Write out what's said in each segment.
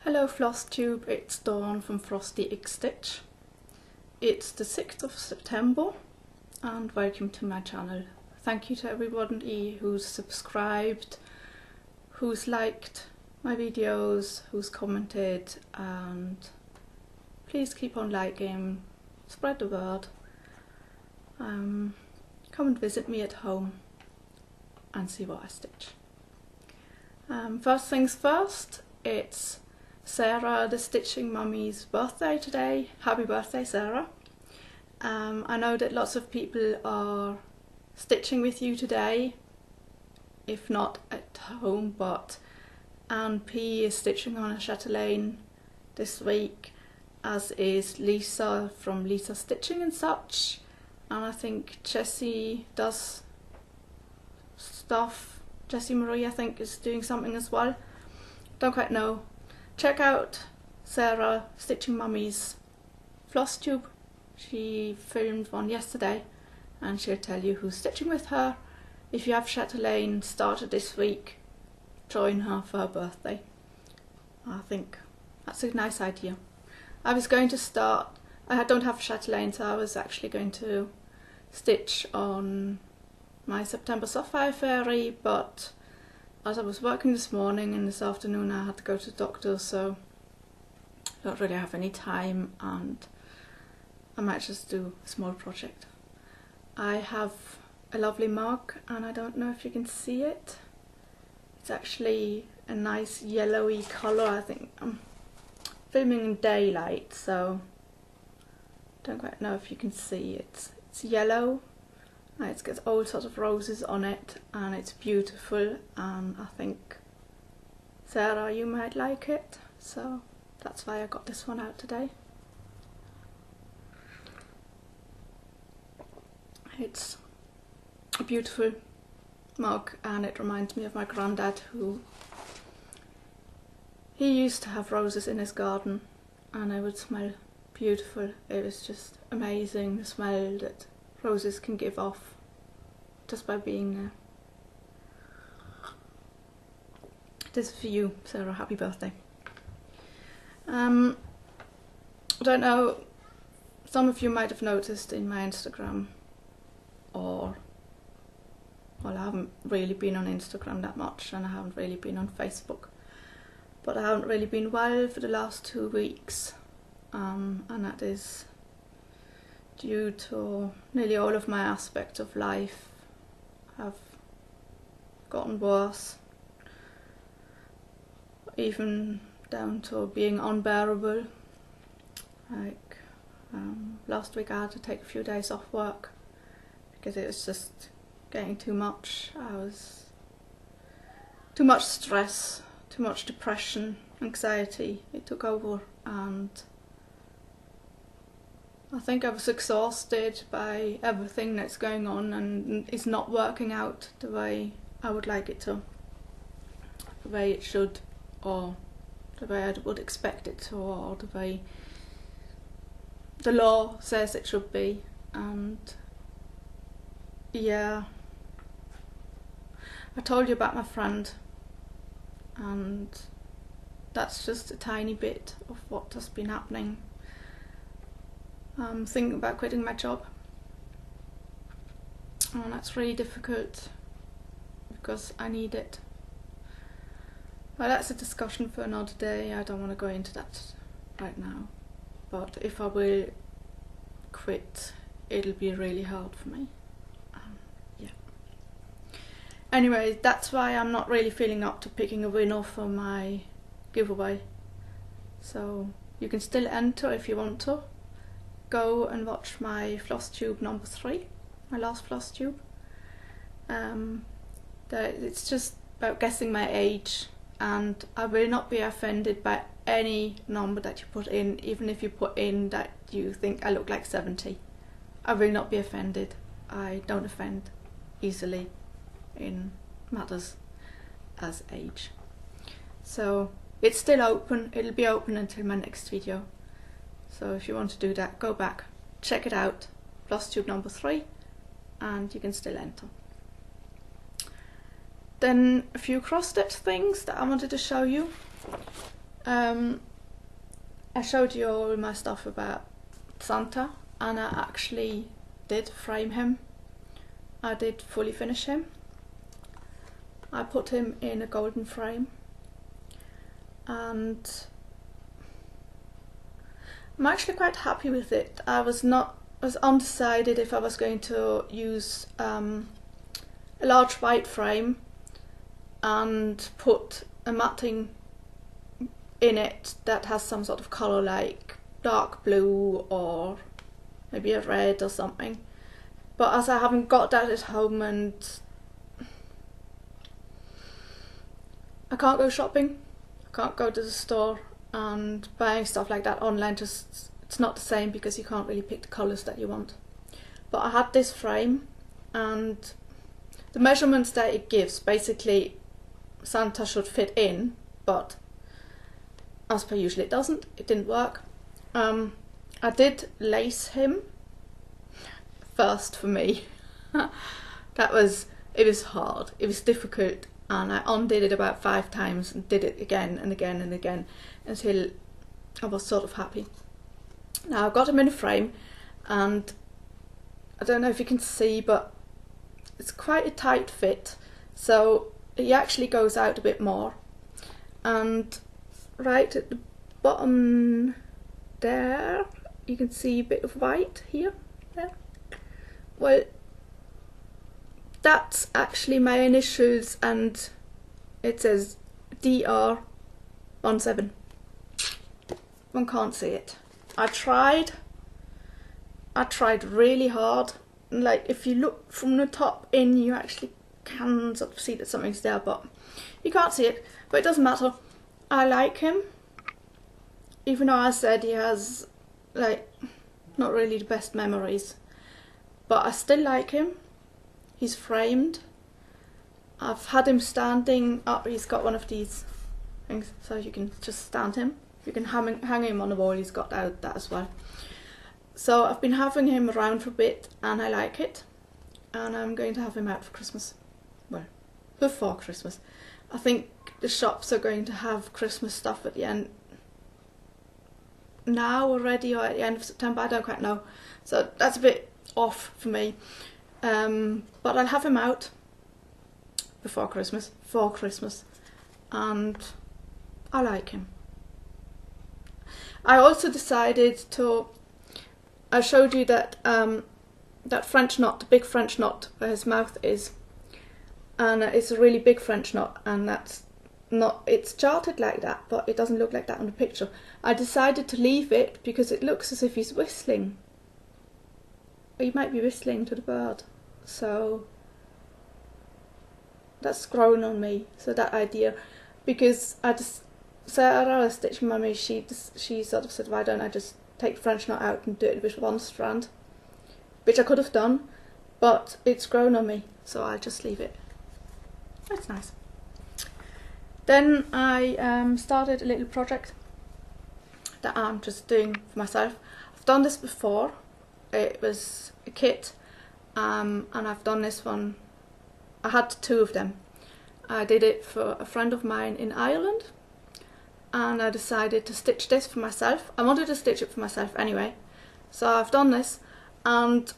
Hello Flosstube, it's Dawn from Frosty X Stitch. It's the 6th of September and welcome to my channel. Thank you to everybody who's subscribed, who's liked my videos, who's commented, and please keep on liking, spread the word. Come and visit me at home and see what I stitch. First things first, it's Sarah the Stitching Mummy's birthday today. Happy birthday, Sarah. I know that lots of people are stitching with you today, if not at home, but Anne P is stitching on a chatelaine this week, as is Lisa from Lisa Stitching and Such, and I think Jessie does stuff. Jessie Marie, I think, is doing something as well. Don't quite know. Check out Sarah Stitching Mummy's Flosstube. She filmed one yesterday and she'll tell you who's stitching with her. If you have chatelaine started this week, join her for her birthday. I think that's a nice idea. I was going to start, I don't have chatelaine, so I was actually going to stitch on my September Sapphire Fairy, but as I was working this morning and this afternoon I had to go to the doctor, so I don't really have any time and I might just do a small project. I have a lovely mug and I don't know if you can see it. It's actually a nice yellowy colour. I think I'm filming in daylight, so I don't quite know if you can see it. It's yellow. It's got all sorts of roses on it and it's beautiful, and I think Sarah, you might like it, so that's why I got this one out today. It's a beautiful mug and it reminds me of my granddad, who he used to have roses in his garden and they would smell beautiful. It was just amazing, the smell that roses can give off just by being there. This is for you, Sarah. Happy birthday. I don't know, some of you might have noticed in my Instagram, or well, I haven't really been on Instagram that much and I haven't really been on Facebook, but I haven't really been well for the last 2 weeks, and that is due to nearly all of my aspects of life have gotten worse, even down to being unbearable. Like last week I had to take a few days off work because it was just getting too much. I was too much stress, too much depression, anxiety. It took over and I think I was exhausted by everything that's going on and it's not working out the way I would like it to, the way it should, or the way I would expect it to, or the way the law says it should be. And yeah, I told you about my friend, and that's just a tiny bit of what has been happening. I'm thinking about quitting my job, and that's really difficult because I need it. Well, that's a discussion for another day. I don't want to go into that right now, but if I will quit, it'll be really hard for me. Yeah. Anyway, that's why I'm not really feeling up to picking a winner for my giveaway, so you can still enter if you want to. Go and watch my Flosstube number 3, my last Flosstube. It's just about guessing my age, and I will not be offended by any number that you put in, even if you put in that you think I look like 70. I will not be offended. I don't offend easily in matters as age. So it's still open. It'll be open until my next video. So if you want to do that, go back, check it out, Flosstube number 3, and you can still enter. Then a few cross stitch things that I wanted to show you. I showed you all my stuff about Santa, and I actually did frame him. I did fully finish him. I put him in a golden frame, and I'm actually quite happy with it. I was undecided if I was going to use a large white frame and put a matting in it that has some sort of colour like dark blue or maybe a red or something. But as I haven't got that at home and I can't go shopping, I can't go to the store, and buying stuff like that online just, it's not the same because you can't really pick the colours that you want. But I had this frame, and the measurements that it gives, basically Santa should fit in, but as per usual it doesn't, it didn't work. I did lace him first for me. it was hard, it was difficult, and I undid it about 5 times and did it again and again and again until I was sort of happy. Now I've got him in a frame, and I don't know if you can see, but it's quite a tight fit, so he actually goes out a bit more. And right at the bottom there you can see a bit of white here. There. Well, that's actually my initials, and it says DR17. One can't see it. I tried really hard. Like, if you look from the top in, you actually can sort of see that something's there, but you can't see it. But it doesn't matter. I like him, even though I said he has, like, not really the best memories, but I still like him. He's framed. I've had him standing up. He's got one of these things, so you can just stand him. You can hang him on the wall. He's got that as well. So I've been having him around for a bit, and I like it. And I'm going to have him out for Christmas. Well, before Christmas. I think the shops are going to have Christmas stuff at the end now already, or at the end of September. I don't quite know. So that's a bit off for me. But I'll have him out before Christmas, for Christmas, and I like him. I also decided to, I showed you that that French knot, the big French knot where his mouth is, and it's a really big French knot, and that's not, it's charted like that, but it doesn't look like that on the picture. I decided to leave it because it looks as if he's whistling. He might be whistling to the bird, so that's grown on me. So that idea, because I just, Sarah, Stitching Mummy, she sort of said, why don't I just take the French knot out and do it with one strand, which I could have done, but it's grown on me, so I'll just leave it. That's nice. Then I started a little project that I'm just doing for myself. I've done this before. It was a kit, and I've done this one. I had 2 of them. I did it for a friend of mine in Ireland, and I decided to stitch this for myself. I wanted to stitch it for myself anyway, so I've done this, and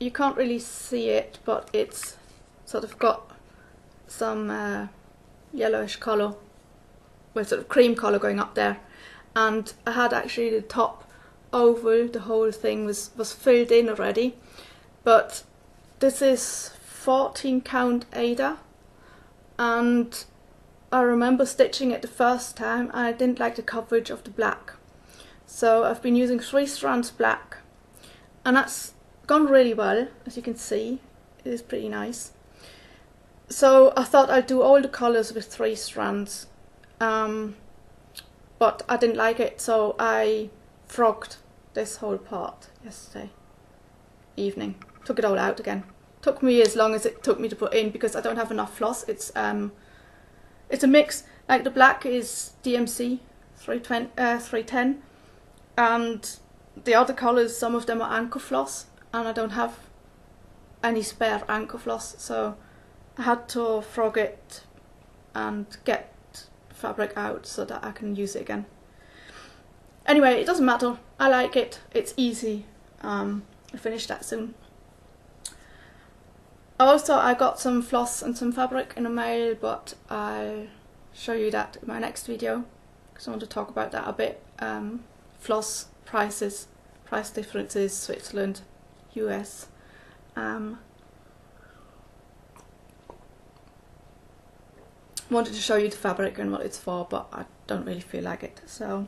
you can't really see it, but it's sort of got some yellowish colour, with sort of cream colour going up there, and I had actually the top oval, the whole thing was filled in already, but this is 14 count Ada, and I remember stitching it the first time and I didn't like the coverage of the black, so I've been using 3 strands black, and that's gone really well. As you can see, it is pretty nice. So I thought I'd do all the colours with 3 strands, but I didn't like it, so I frogged this whole part yesterday evening. Took it all out again. Took me as long as it took me to put in because I don't have enough floss. It's a mix. Like the black is DMC 310, and the other colours, some of them are anchor floss, and I don't have any spare anchor floss, so I had to frog it and get fabric out so that I can use it again. Anyway, it doesn't matter. I like it. It's easy. I'll finish that soon. Also, I got some floss and some fabric in the mail, but I'll show you that in my next video because I want to talk about that a bit. Floss prices, price differences, Switzerland, US. Wanted to show you the fabric and what it's for, but I don't really feel like it. So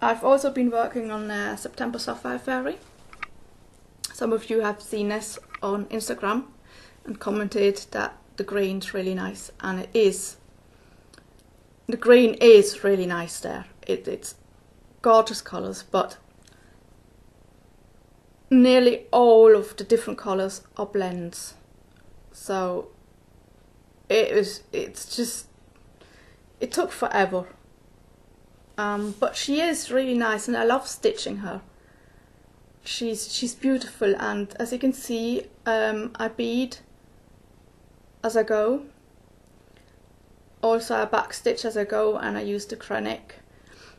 I've also been working on September Sapphire Fairy. Some of you have seen this on Instagram and commented that the green's really nice, and it is. The green is really nice there. It's gorgeous colours, but nearly all of the different colours are blends. So it took forever. But she is really nice and I love stitching her. She's beautiful, and as you can see, I bead as I go. Also I back stitch as I go, and I use the Krennic.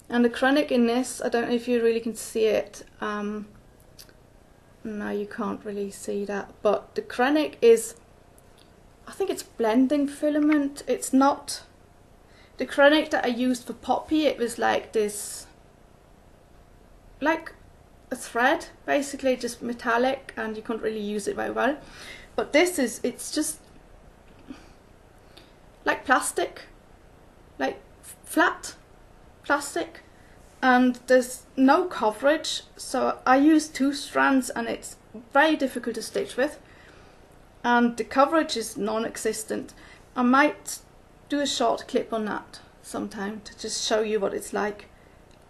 And the Krennic in this, I don't know if you really can see it. No, you can't really see that, but the Krennic is, I think it's blending filament. It's not the Krennic that I used for Poppy. It was like this, like a thread, basically just metallic, and you couldn't really use it very well. But this is, it's just like plastic, like flat plastic, and there's no coverage, so I use 2 strands and it's very difficult to stitch with, and the coverage is non-existent. I might do a short clip on that sometime to just show you what it's like,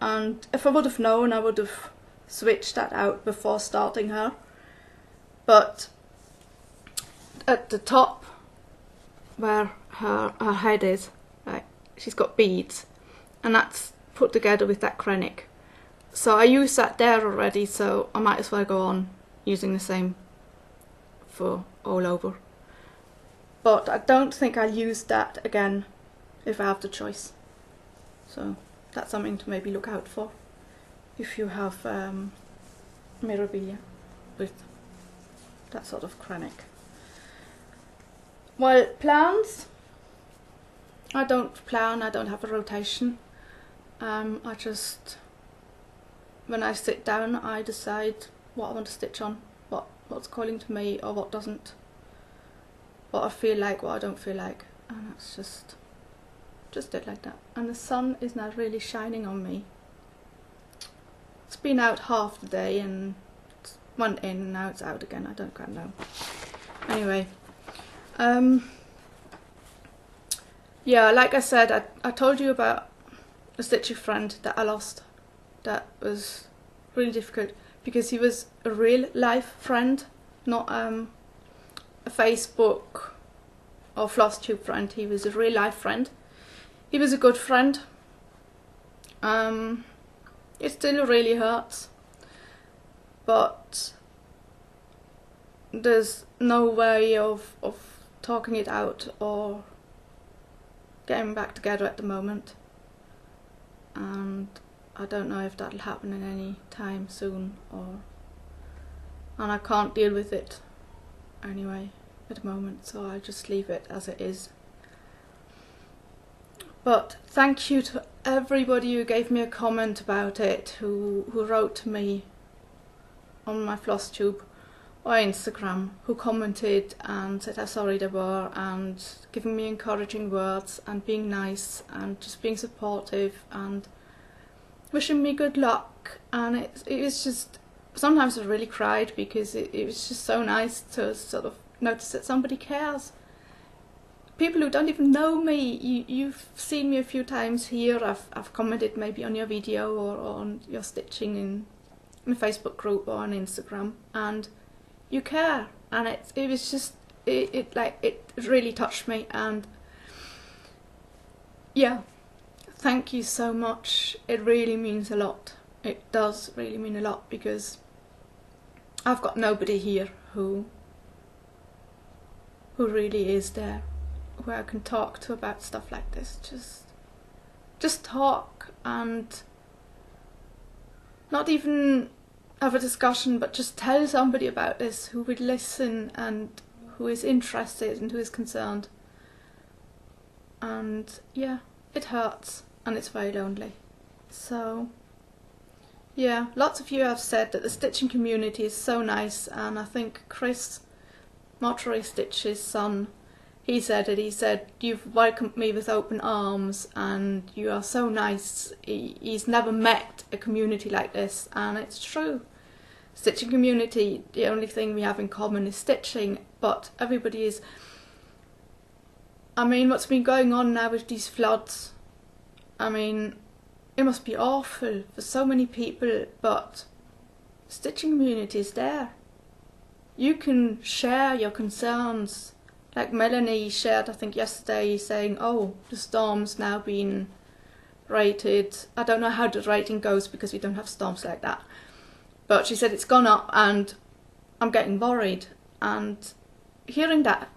and if I would have known, I would have switched that out before starting her. But at the top where her head is, like, she's got beads, and that's put together with that Krennic. So I use that there already, so I might as well go on using the same for all over. But I don't think I'll use that again if I have the choice. So that's something to maybe look out for if you have Mirabilia with that sort of Krennic. Well, plans, I don't plan, I don't have a rotation. I just, when I sit down, I decide what I want to stitch on, what's calling to me or what doesn't, what I feel like, what I don't feel like, and that's just it like that. And the sun is now really shining on me. It's been out half the day and it went in and now it's out again, I don't quite know. Anyway, yeah, like I said, I told you about a stitching friend that I lost. That was really difficult because he was a real life friend, not a Facebook or Flosstube friend. He was a real life friend. He was a good friend. It still really hurts, but there's no way of talking it out or getting back together at the moment, and I don't know if that'll happen in any time soon, and I can't deal with it anyway at the moment, so I'll just leave it as it is. But thank you to everybody who gave me a comment about it, who wrote to me on my Flosstube or Instagram, who commented and said how sorry they were, and giving me encouraging words and being nice and just being supportive and wishing me good luck. And it was just, sometimes I really cried because it was just so nice to sort of notice that somebody cares. People who don't even know me, you've seen me a few times here, I've commented maybe on your video or on your stitching in a Facebook group or on Instagram, and you care, and it was just, it really touched me, and yeah, thank you so much. It really means a lot. It does really mean a lot, because I've got nobody here who really is there, who I can talk to about stuff like this. Just talk, and not even have a discussion, but just tell somebody about this who would listen and who is interested and who is concerned. And yeah, it hurts and it's very lonely. So yeah, lots of you have said that the stitching community is so nice, and I think Chris, Mortuary Stitch's son, he said it. He said, "You've welcomed me with open arms and you are so nice." He's never met a community like this, and it's true. Stitching community, the only thing we have in common is stitching, but everybody is... I mean, what's been going on now with these floods, I mean, it must be awful for so many people, but stitching community is there. You can share your concerns. Like Melanie shared, I think yesterday, saying, oh, the storm's now been rated. I don't know how the rating goes because we don't have storms like that. But she said it's gone up and I'm getting worried. And hearing that,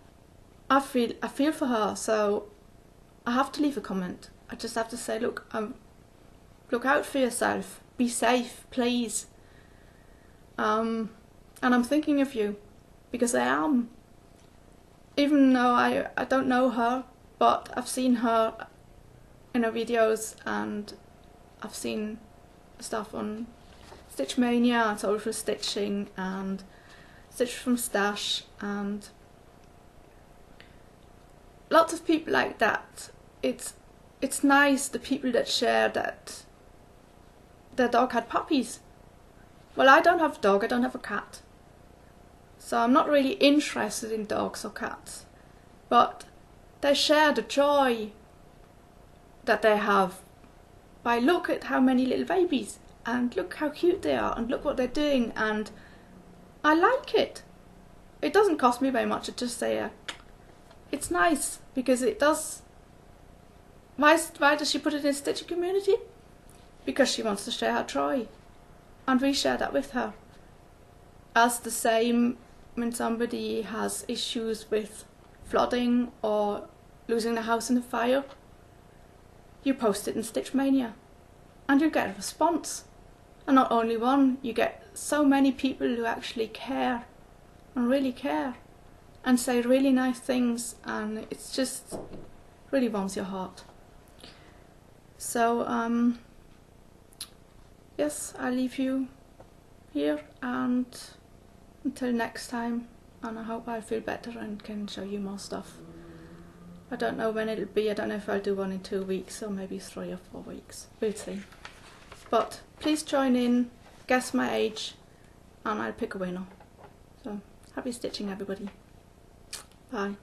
I feel for her, so I have to leave a comment. I just have to say, look out for yourself. Be safe, please. And I'm thinking of you, because I am. Even though I don't know her, but I've seen her in her videos, and I've seen stuff on Stitch Mania and Soulful Stitching and Stitch from Stash, and lots of people like that. It's nice, the people that share that their dog had puppies. Well, I don't have a dog, I don't have a cat. So I'm not really interested in dogs or cats. But they share the joy that they have by look at how many little babies, and look how cute they are, and look what they're doing, and I like it. It doesn't cost me very much to just say it's nice, because it does. Why does she put it in Stitching Community? Because she wants to share her joy, and we share that with her. As the same when somebody has issues with flooding or losing their house in a fire, you post it in Stitch Mania and you get a response. And not only one, you get so many people who actually care and really care and say really nice things, and it's just really warms your heart. So yes, I leave you here, and until next time, and I hope I feel better and can show you more stuff. I don't know when it'll be. I don't know if I'll do one in 2 weeks or maybe 3 or 4 weeks. We'll see. But please join in, guess my age, and I'll pick a winner. So happy stitching, everybody. Bye.